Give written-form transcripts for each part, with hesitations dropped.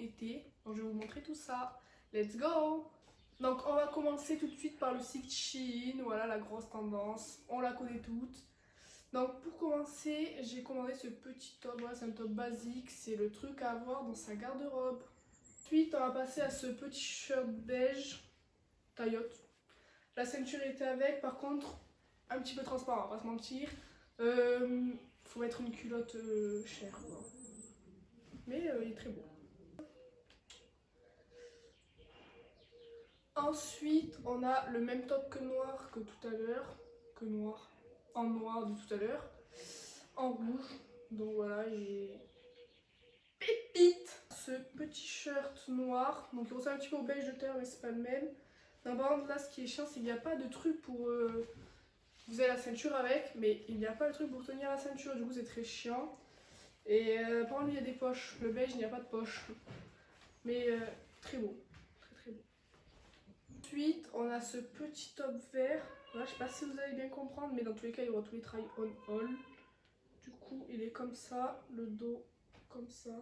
été. Donc je vais vous montrer tout ça. Let's go! Donc on va commencer tout de suite par le site Shein. Voilà la grosse tendance, on la connaît toutes. Donc pour commencer, j'ai commandé ce petit top. Voilà, c'est un top basique, c'est le truc à avoir dans sa garde-robe. Ensuite on va passer à ce petit shirt beige taillotte. La ceinture était avec, par contre un petit peu transparent, on va pas se mentir. Faut mettre une culotte chère quoi. Mais il est très beau. Ensuite on a le même top que noir que tout à l'heure. Que noir. En noir de tout à l'heure. En rouge. Donc voilà, il est pépite. Ce petit shirt noir. Donc il ressemble un petit peu au beige de terre mais c'est pas le même. Non, par contre là ce qui est chiant c'est qu'il n'y a pas de truc pour... vous avez la ceinture avec, mais il n'y a pas le truc pour tenir la ceinture, du coup c'est très chiant. Et par contre il y a des poches, le beige il n'y a pas de poche. Mais très beau, très très beau. Ensuite on a ce petit top vert, voilà, je sais pas si vous allez bien comprendre, mais dans tous les cas il y aura tous les try on all. Du coup il est comme ça, le dos comme ça.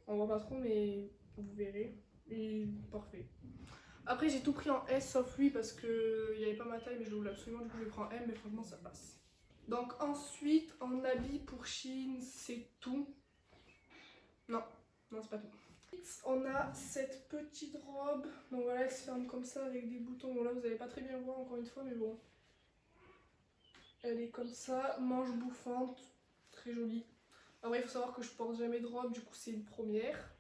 On voit pas trop mais vous verrez, il est parfait. Après j'ai tout pris en S sauf lui parce qu'il n'y avait pas ma taille mais je le voulais absolument, du coup je prends M mais franchement ça passe. Donc ensuite en habit pour Shein c'est tout. Non, non c'est pas tout. On a cette petite robe, donc voilà elle se ferme comme ça avec des boutons, bon là vous n'allez pas très bien voir encore une fois mais bon. Elle est comme ça, manche bouffante, très jolie. Après il faut savoir que je porte jamais de robe, du coup c'est une première.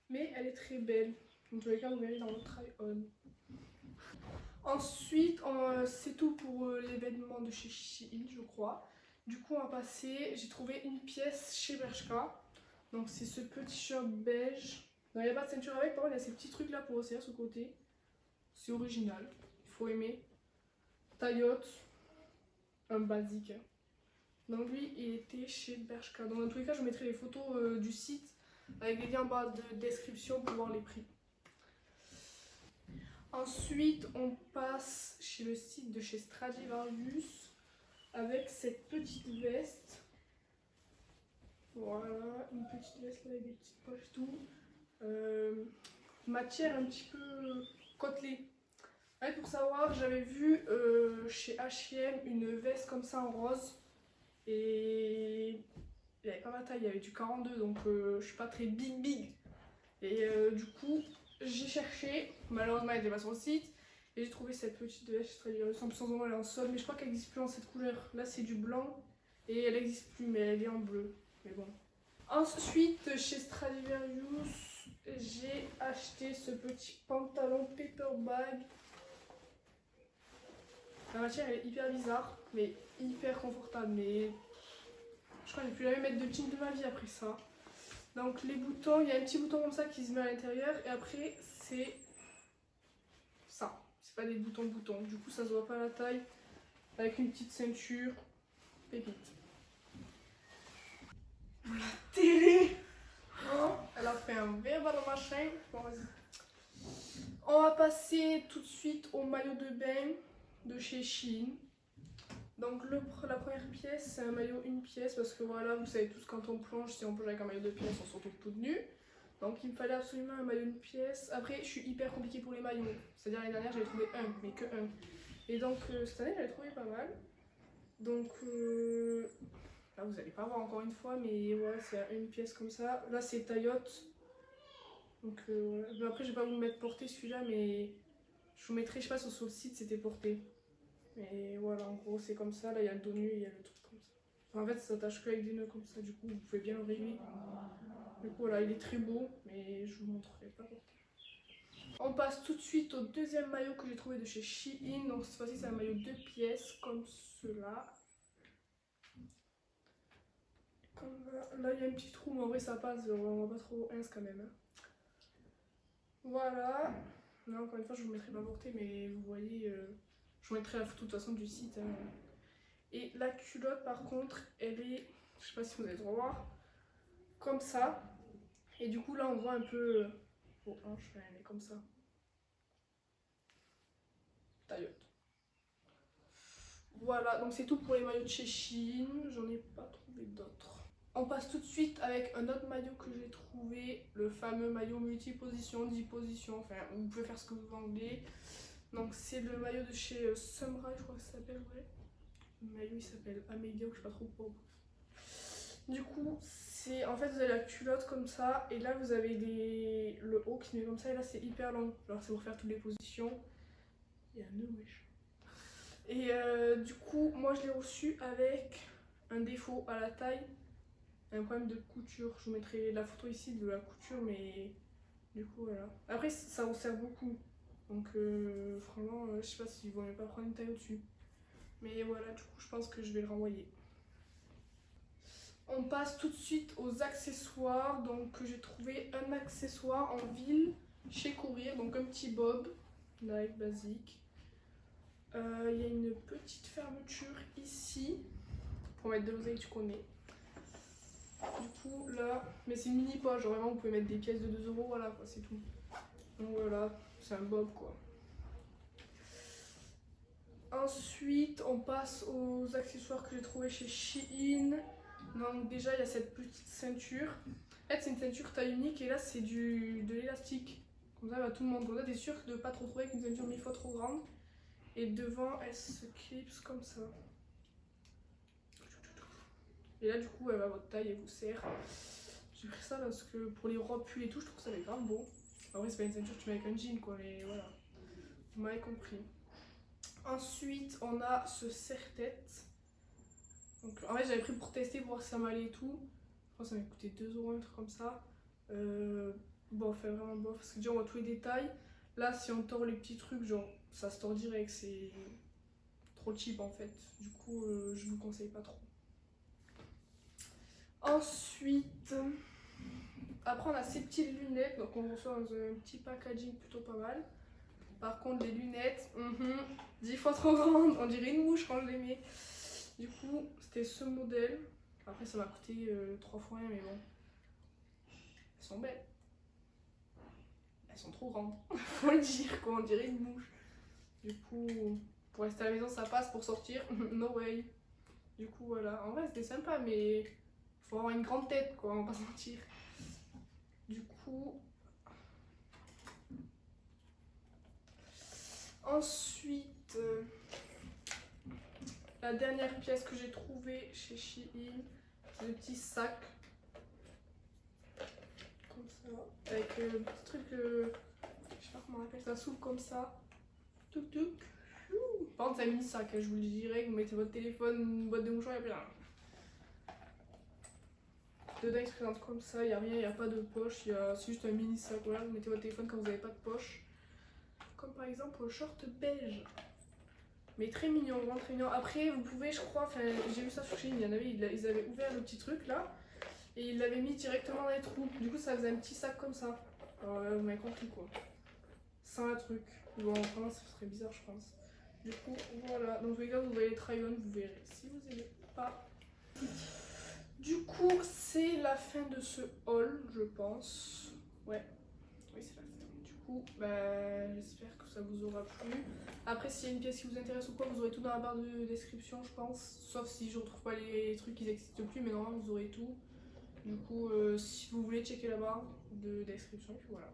Mais elle est très belle, dans tous les cas vous verrez dans le try on. Ensuite, c'est tout pour l'événement de chez Shein, je crois. Du coup, on va passer. J'ai trouvé une pièce chez Bershka. Donc, c'est ce petit shirt beige. Non, il n'y a pas de ceinture avec, par contre, il y a ces petits trucs là pour resserrer ce côté. C'est original, il faut aimer. Taillotte, un basique. Donc, lui, il était chez Bershka. Donc, dans tous les cas, je mettrai les photos du site avec les liens en bas de description pour voir les prix. Ensuite, on passe chez le site de chez Stradivarius avec cette petite veste. Voilà, une petite veste avec des petites poches et tout. Matière un petit peu côtelée. Ouais, pour savoir, j'avais vu chez H&M une veste comme ça en rose. Et il n'y avait pas ma taille, il y avait du 42, donc je suis pas très big. Et du coup, j'ai cherché, malheureusement elle n'était pas sur le site, et j'ai trouvé cette petite veste Stradivarius. Sans doute elle est en solde, mais je crois qu'elle n'existe plus en cette couleur. Là c'est du blanc, et elle n'existe plus, mais elle est en bleu. Mais bon. Ensuite, chez Stradivarius, j'ai acheté ce petit pantalon paper bag. La matière elle est hyper bizarre, mais hyper confortable. Mais je crois que j'ai plus jamais mettre de jean de ma vie après ça. Donc les boutons, il y a un petit bouton comme ça qui se met à l'intérieur et après c'est ça. C'est pas des boutons, du coup ça se voit pas la taille. Avec une petite ceinture, pépite. La télé, oh, elle a fait un verre dans ma chaîne. Bon, vas-y. On va passer tout de suite au maillot de bain de chez Shein. Donc la première pièce c'est un maillot une pièce parce que voilà vous savez tous quand on plonge, si on plonge avec un maillot de pièce on se retrouve toute nue. Donc il me fallait absolument un maillot une pièce. Après je suis hyper compliquée pour les maillots, c'est-à-dire l'année dernière j'avais trouvé un, mais que un. Et donc cette année j'avais trouvé pas mal. Donc là vous allez pas voir encore une fois mais ouais c'est une pièce comme ça. Là c'est taillotte. Donc voilà. Après je vais pas vous mettre porté celui-là mais je vous mettrai, je sais pas sur le site c'était porté. Et voilà, en gros, c'est comme ça. Là, il y a le dos nu et il y a le truc comme ça. Enfin, en fait, ça s'attache que avec des nœuds comme ça. Du coup, vous pouvez bien le régler. Du coup, voilà, il est très beau, mais je vous montrerai pas porté. On passe tout de suite au deuxième maillot que j'ai trouvé de chez Shein. Donc, cette fois-ci, c'est un maillot 2 pièces, comme cela. Comme là, il y a un petit trou, mais en vrai, ça passe. On va pas trop ins quand même. Hein. Voilà. Là, encore une fois, je vous mettrai pas porté, mais vous voyez. Je vous mettrai la photo de toute façon du site. Hein. Et la culotte par contre, elle est, je sais pas si vous allez le voir, comme ça. Et du coup là on voit un peu aux hanches, elle est comme ça. Taillotte. Voilà, donc c'est tout pour les maillots de chez Shein. J'en ai pas trouvé d'autres. On passe tout de suite avec un autre maillot que j'ai trouvé, le fameux maillot multiposition, 10 positions, enfin vous pouvez faire ce que vous voulez. Donc c'est le maillot de chez Sumra, je crois que ça s'appelle, ouais. Le maillot il s'appelle Amelia ou je sais pas trop quoi. Du coup, c'est en fait vous avez la culotte comme ça et là vous avez le haut qui se met comme ça et là c'est hyper long. Alors c'est pour faire toutes les positions. Il y a un nœud, wesh. Et du coup, moi je l'ai reçu avec un défaut à la taille, un problème de couture. Je vous mettrai la photo ici de la couture, mais du coup voilà. Après ça resserre beaucoup, donc franchement je sais pas si vous voulez pas prendre une taille au-dessus. Mais voilà, du coup je pense que je vais le renvoyer. On passe tout de suite aux accessoires. Donc j'ai trouvé un accessoire en ville chez Courir, donc un petit bob, Nike basique. Il y a une petite fermeture ici pour mettre de l'oseille, tu connais. Du coup là, mais c'est une mini poche, genre vraiment vous pouvez mettre des pièces de 2 €, voilà quoi, c'est tout. Donc voilà, c'est un bob quoi. Ensuite on passe aux accessoires que j'ai trouvé chez Shein. Donc déjà il y a cette petite ceinture. En fait c'est une ceinture taille unique et là c'est de l'élastique. Comme ça va tout le monde. Comme ça t'es sûr de pas te retrouver avec une ceinture 1000 fois trop grande. Et devant elle se clipse comme ça. Et là du coup elle va à votre taille et vous serre. J'ai pris ça parce que pour les robes pulls et tout je trouve que ça va être grave beau. Après c'est pas une ceinture que tu mets avec un jean quoi, mais voilà. Vous m'avez compris. Ensuite on a ce serre-tête. Donc en fait j'avais pris pour tester pour voir si ça m'allait et tout. Je crois que ça m'a coûté 2 €, un truc comme ça. Bon, fait vraiment bof parce que déjà on voit tous les détails. Là si on tord les petits trucs, genre ça se tord direct, c'est trop cheap en fait. Du coup je vous conseille pas trop. Ensuite, après on a ces petites lunettes, donc on reçoit dans un petit packaging plutôt pas mal. Par contre les lunettes, 10 fois trop grandes, on dirait une mouche quand je les mets. Du coup c'était ce modèle. Après ça m'a coûté 3 fois rien mais bon. Elles sont belles. Elles sont trop grandes, faut le dire quoi, on dirait une mouche. Du coup pour rester à la maison ça passe, pour sortir, no way. Du coup voilà, en vrai c'était sympa mais faut avoir une grande tête quoi, on va pas se mentir. Du coup ensuite la dernière pièce que j'ai trouvée chez Shein, c'est le petit sac comme ça avec le petit truc, je sais pas comment on appelle ça, s'ouvre comme ça, touc touc. Par contre c'est un mini sac, je vous le dirais, vous mettez votre téléphone, une boîte de mouchoirs et puis là. Dedans il se présente comme ça, il n'y a rien, il n'y a pas de poche, c'est juste un mini sac, voilà, vous mettez votre téléphone quand vous n'avez pas de poche. Comme par exemple le short beige. Mais très mignon, vraiment très mignon. Après vous pouvez, je crois, enfin j'ai vu ça sur Shein, il y en avait, ils avaient ouvert le petit truc là. Et ils l'avaient mis directement dans les trous. Du coup ça faisait un petit sac comme ça. Alors vous m'avez compris quoi. Sans un truc. Bon vraiment ça serait bizarre je pense. Du coup voilà, donc les gars vous voyez les try-on, vous verrez. Si vous n'aimez pas. Du coup c'est la fin de ce haul je pense. Ouais, oui c'est la fin. Du coup j'espère que ça vous aura plu. Après s'il y a une pièce qui vous intéresse ou quoi, vous aurez tout dans la barre de description je pense. Sauf si je retrouve pas les trucs qui n'existent plus, mais normalement vous aurez tout. Du coup si vous voulez checker la barre de description, puis voilà.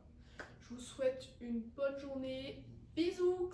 Je vous souhaite une bonne journée. Bisous!